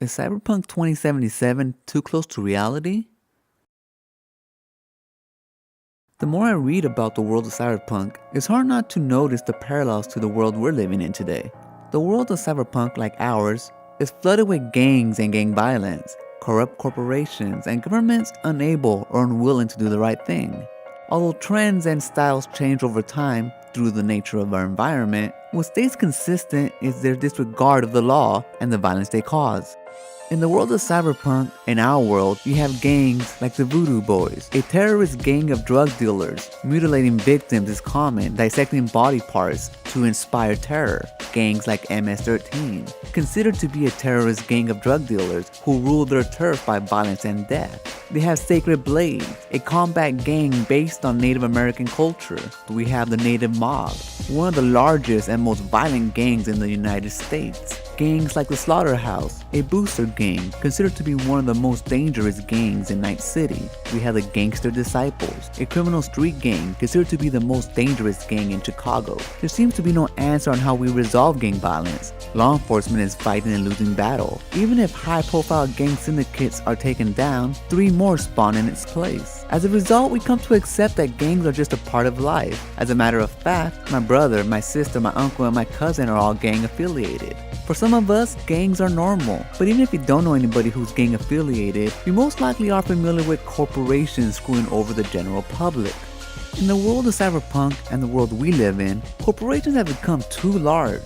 Is Cyberpunk 2077 too close to reality? The more I read about the world of Cyberpunk, it's hard not to notice the parallels to the world we're living in today. The world of Cyberpunk, like ours, is flooded with gangs and gang violence, corrupt corporations, and governments unable or unwilling to do the right thing. Although trends and styles change over time through the nature of our environment, what stays consistent is their disregard of the law and the violence they cause. In the world of Cyberpunk, in our world, you have gangs like the Voodoo Boys. A terrorist gang of drug dealers. Mutilating victims is common, dissecting body parts to inspire terror. Gangs like MS-13, considered to be a terrorist gang of drug dealers who rule their turf by violence and death. They have Sacred Blades, a combat gang based on Native American culture. We have the Native Mob, one of the largest and most violent gangs in the United States. Gangs like the Slaughterhouse, a booster gang, considered to be one of the most dangerous gangs in Night City. We have the Gangster Disciples, a criminal street gang considered to be the most dangerous gang in Chicago. There seems to be no answer on how we resolve gang violence. Law enforcement is fighting a losing battle. Even if high-profile gang syndicates are taken down, 3 more spawn in its place. As a result, we come to accept that gangs are just a part of life. As a matter of fact, my brother, my sister, my uncle, and my cousin are all gang affiliated. For some of us, gangs are normal, but even if you don't know anybody who's gang affiliated, you most likely are familiar with corporations screwing over the general public. In the world of Cyberpunk and the world we live in, corporations have become too large.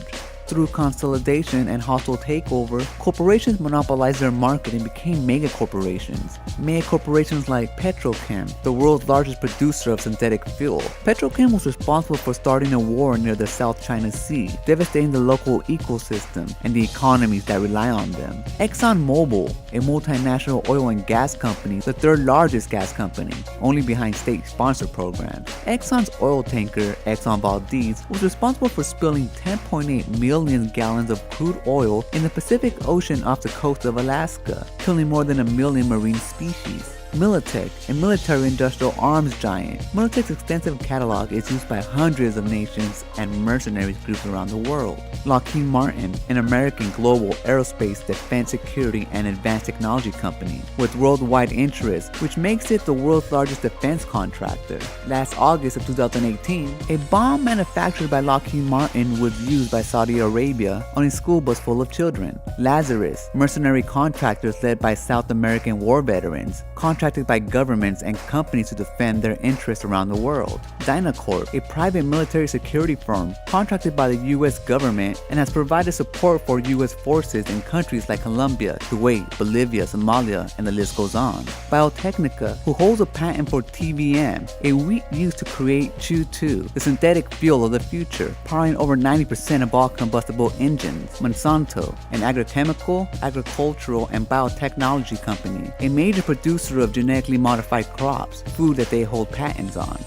Through consolidation and hostile takeover, corporations monopolized their market and became mega corporations. Mega corporations like Petrochem, the world's largest producer of synthetic fuel. Petrochem was responsible for starting a war near the South China Sea, devastating the local ecosystem and the economies that rely on them. ExxonMobil, a multinational oil and gas company, the 3rd largest gas company, only behind state-sponsored programs. Exxon's oil tanker, Exxon Valdez, was responsible for spilling 10.8 million gallons of crude oil in the Pacific Ocean off the coast of Alaska, killing more than 1 million marine species. Militech, a military-industrial arms giant. Militech's extensive catalog is used by hundreds of nations and mercenaries groups around the world. Lockheed Martin, an American global aerospace, defense, security, and advanced technology company with worldwide interests, which makes it the world's largest defense contractor. Last August of 2018, a bomb manufactured by Lockheed Martin was used by Saudi Arabia on a school bus full of children. Lazarus, mercenary contractors led by South American war veterans, contracted by governments and companies to defend their interests around the world. Dynacorp, a private military security firm contracted by the US government and has provided support for US forces in countries like Colombia, Kuwait, Bolivia, Somalia, and the list goes on. Biotechnica, who holds a patent for TVM, a wheat used to create Chew-2, the synthetic fuel of the future, powering over 90% of all combustible engines. Monsanto, an agrochemical, agricultural, and biotechnology company, a major producer of genetically modified crops, food that they hold patents on.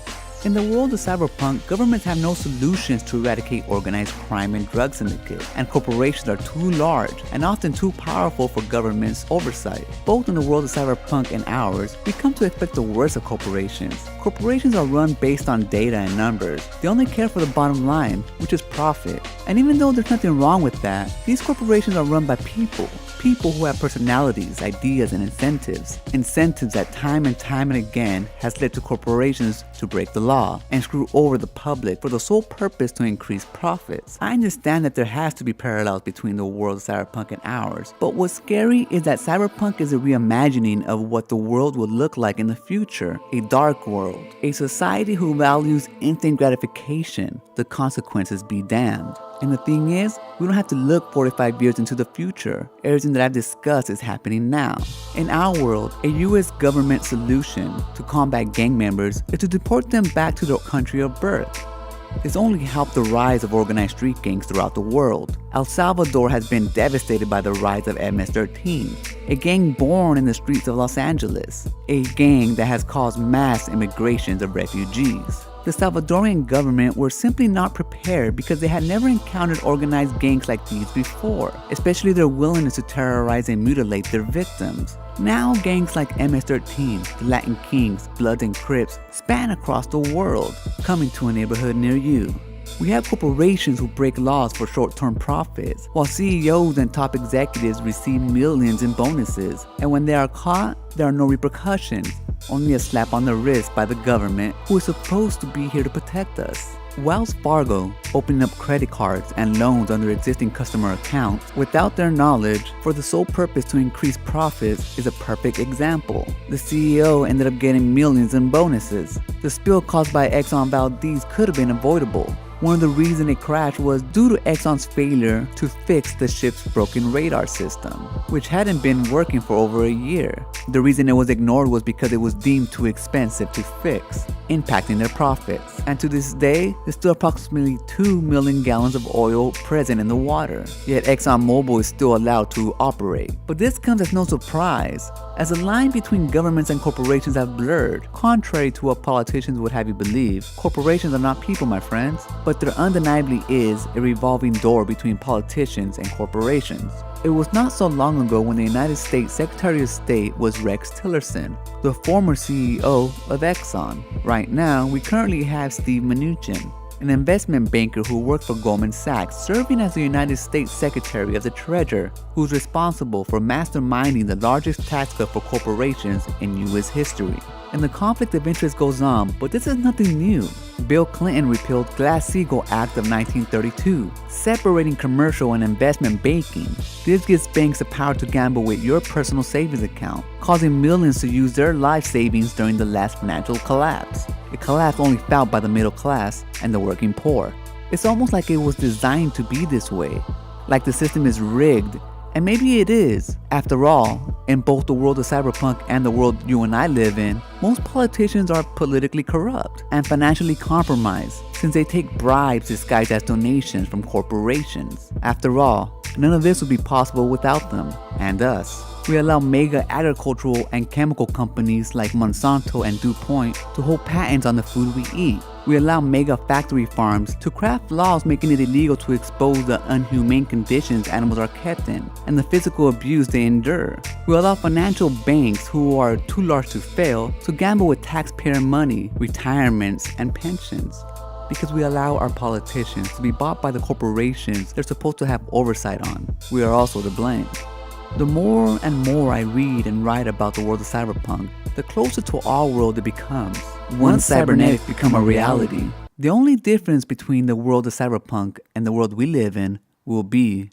In the world of Cyberpunk, governments have no solutions to eradicate organized crime and drug syndicates, and corporations are too large and often too powerful for government's oversight. Both in the world of Cyberpunk and ours, we come to expect the worst of corporations. Corporations are run based on data and numbers. They only care for the bottom line, which is profit. And even though there's nothing wrong with that, these corporations are run by people. People who have personalities, ideas, and incentives. Incentives that time and time and again has led to corporations to break the law and screw over the public for the sole purpose to increase profits. I understand that there has to be parallels between the world of Cyberpunk and ours, but what's scary is that Cyberpunk is a reimagining of what the world would look like in the future. A dark world. A society who values instant gratification. The consequences be damned. And the thing is, we don't have to look 45 years into the future. Everything that I've discussed is happening now. In our world, a US government solution to combat gang members is to deport them back to their country of birth. This only helped the rise of organized street gangs throughout the world. El Salvador has been devastated by the rise of MS-13, a gang born in the streets of Los Angeles, a gang that has caused mass immigrations of refugees. The Salvadorian government were simply not prepared because they had never encountered organized gangs like these before, especially their willingness to terrorize and mutilate their victims. Now gangs like MS-13, the Latin Kings, Bloods, and Crips span across the world, coming to a neighborhood near you. We have corporations who break laws for short-term profits, while CEOs and top executives receive millions in bonuses. And when they are caught, there are no repercussions, only a slap on the wrist by the government, who is supposed to be here to protect us. Wells Fargo, opening up credit cards and loans under existing customer accounts without their knowledge for the sole purpose to increase profits, is a perfect example. The CEO ended up getting millions in bonuses. The spill caused by Exxon Valdez could have been avoidable. One of the reasons it crashed was due to Exxon's failure to fix the ship's broken radar system, which hadn't been working for over a year. The reason it was ignored was because it was deemed too expensive to fix, impacting their profits. And to this day, there's still approximately 2 million gallons of oil present in the water. Yet ExxonMobil is still allowed to operate. But this comes as no surprise, as the line between governments and corporations have blurred. Contrary to what politicians would have you believe, corporations are not people, my friends. But there undeniably is a revolving door between politicians and corporations. It was not so long ago when the United States Secretary of State was Rex Tillerson, the former CEO of Exxon. Right now, we currently have Steve Mnuchin, an investment banker who worked for Goldman Sachs, serving as the United States Secretary of the Treasury, who's responsible for masterminding the largest tax cut for corporations in U.S. history. And the conflict of interest goes on, but this is nothing new. Bill Clinton repealed Glass-Steagall Act of 1932, separating commercial and investment banking. This gives banks the power to gamble with your personal savings account, causing millions to use their life savings during the last financial collapse. A collapse only felt by the middle class and the working poor. It's almost like it was designed to be this way, like the system is rigged. And maybe it is. After all, in both the world of Cyberpunk and the world you and I live in, most politicians are politically corrupt and financially compromised, since they take bribes disguised as donations from corporations. After all, none of this would be possible without them and us. We allow mega agricultural and chemical companies like Monsanto and DuPont to hold patents on the food we eat. We allow mega factory farms to craft laws making it illegal to expose the inhumane conditions animals are kept in and the physical abuse they endure. We allow financial banks who are too large to fail to gamble with taxpayer money, retirements, and pensions. Because we allow our politicians to be bought by the corporations they're supposed to have oversight on. We are also to blame. The more and more I read and write about the world of Cyberpunk, the closer to our world it becomes. Once cybernetics become a reality, the only difference between the world of Cyberpunk and the world we live in will be